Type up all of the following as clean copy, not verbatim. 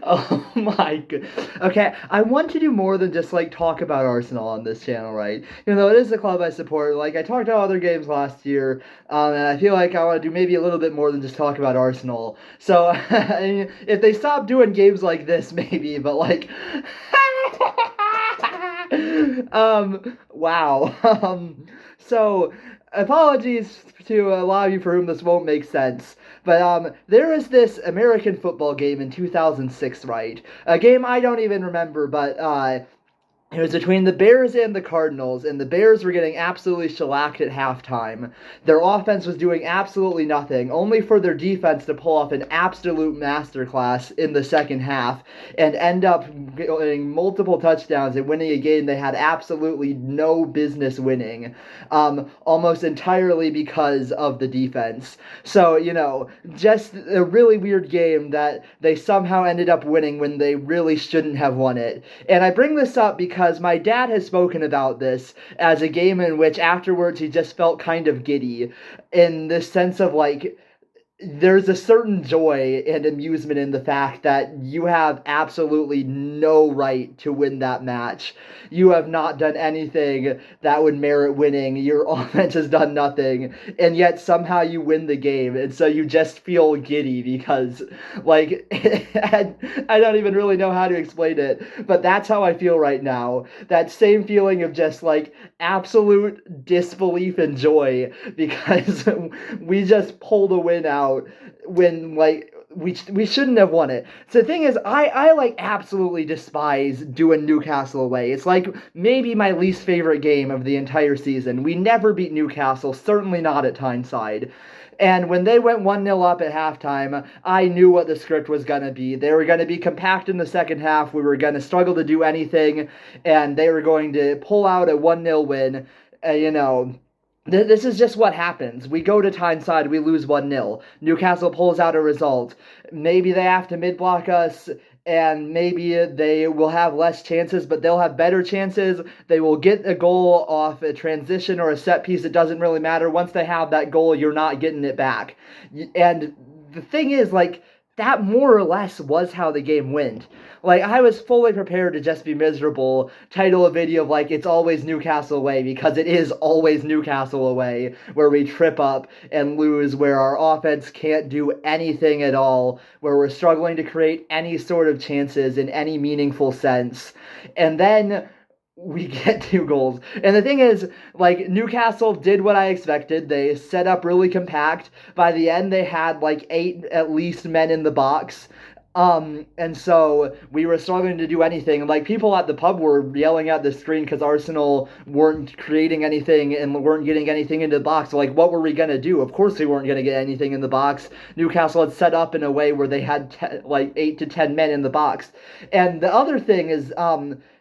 Oh my god. Okay, I want to do more than just like talk about Arsenal on this channel, right? Even though it is the club I support, like I talked about other games last year, and I feel like I want to do maybe a little bit more than just talk about Arsenal. So if they stop doing games like this, maybe, but like, wow. So apologies to a lot of you for whom this won't make sense. But there was this American football game in 2006, right? A game I don't even remember, but it was between the Bears and the Cardinals, and the Bears were getting absolutely shellacked at halftime. Their offense was doing absolutely nothing, only for their defense to pull off an absolute masterclass in the second half and end up getting multiple touchdowns and winning a game they had absolutely no business winning, almost entirely because of the defense. So, just a really weird game that they somehow ended up winning when they really shouldn't have won it. And I bring this up because my dad has spoken about this as a game in which afterwards he just felt kind of giddy in the sense of like there's a certain joy and amusement in the fact that you have absolutely no right to win that match. You have not done anything that would merit winning. Your offense has done nothing, and yet somehow you win the game. And so you just feel giddy because, like, I don't even really know how to explain it, but that's how I feel right now. That same feeling of just like absolute disbelief and joy because we just pulled a win out when like we shouldn't have won it. So the thing is, I like absolutely despise doing Newcastle away. It's like maybe my least favorite game of the entire season. We never beat Newcastle, certainly not at Tyneside. And when they went 1-0 up at halftime, I knew what the script was going to be. They were going to be compact in the second half. We were going to struggle to do anything, and they were going to pull out a 1-0 win. This is just what happens. We go to Tyneside, we lose 1-0. Newcastle pulls out a result. Maybe they have to mid-block us, and maybe they will have less chances, but they'll have better chances. They will get a goal off a transition or a set piece. It doesn't really matter. Once they have that goal, you're not getting it back. And the thing is, like, that more or less was how the game went. Like, I was fully prepared to just be miserable, title a video of, like, it's always Newcastle away, because it is always Newcastle away, where we trip up and lose, where our offense can't do anything at all, where we're struggling to create any sort of chances in any meaningful sense. And then we get 2 goals. And the thing is, like, Newcastle did what I expected. They set up really compact. By the end, they had, like, 8 at least men in the box. And so we were struggling to do anything. Like, people at the pub were yelling at the screen because Arsenal weren't creating anything and weren't getting anything into the box. So, like, what were we going to do? Of course we weren't going to get anything in the box. Newcastle had set up in a way where they had, like, 8 to 10 men in the box. And the other thing is,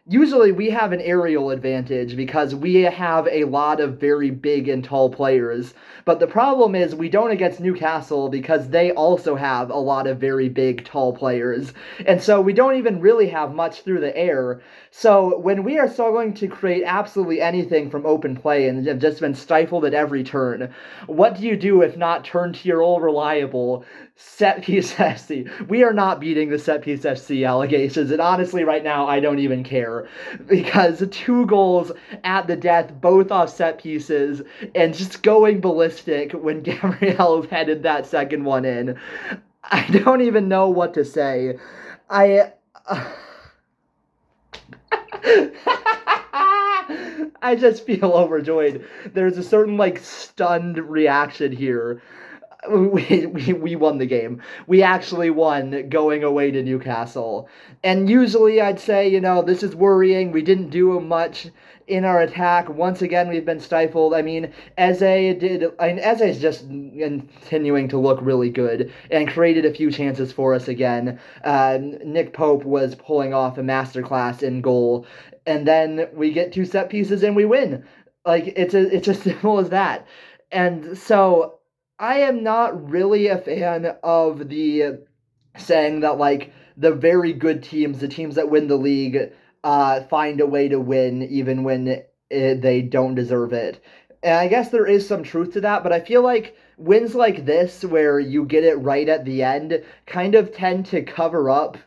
usually we have an aerial advantage because we have a lot of very big and tall players. But the problem is we don't against Newcastle because they also have a lot of very big, tall players. And so we don't even really have much through the air. So when we are struggling to create absolutely anything from open play and have just been stifled at every turn, what do you do if not turn to your old reliable set piece FC? We are not beating the set piece FC allegations, and honestly right now I don't even care, because 2 goals at the death, both off set pieces, and just going ballistic when Gabriel headed that second one in. I don't even know what to say. I I just feel overjoyed. There's a certain like stunned reaction here. We won the game. We actually won going away to Newcastle. And usually I'd say, this is worrying. We didn't do much in our attack. Once again, we've been stifled. I mean, Eze's just continuing to look really good and created a few chances for us again. Nick Pope was pulling off a masterclass in goal. And then we get 2 set pieces and we win. Like, it's as simple as that. And so I am not really a fan of the saying that, like, the very good teams, the teams that win the league, find a way to win even when they don't deserve it. And I guess there is some truth to that, but I feel like wins like this, where you get it right at the end, kind of tend to cover up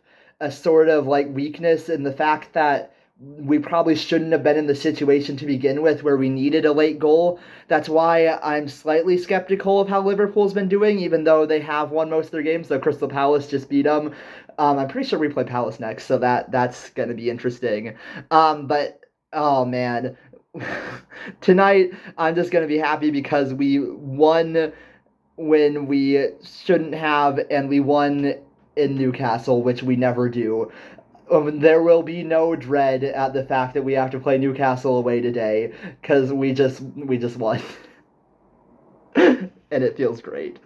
a sort of like weakness in the fact that we probably shouldn't have been in the situation to begin with where we needed a late goal. That's why I'm slightly skeptical of how Liverpool's been doing, even though they have won most of their games. So Crystal Palace just beat them. I'm pretty sure we play Palace next, so that's going to be interesting. But oh man, tonight I'm just going to be happy because we won when we shouldn't have, and we won in Newcastle, which we never do. There will be no dread at the fact that we have to play Newcastle away today because we just won, and it feels great.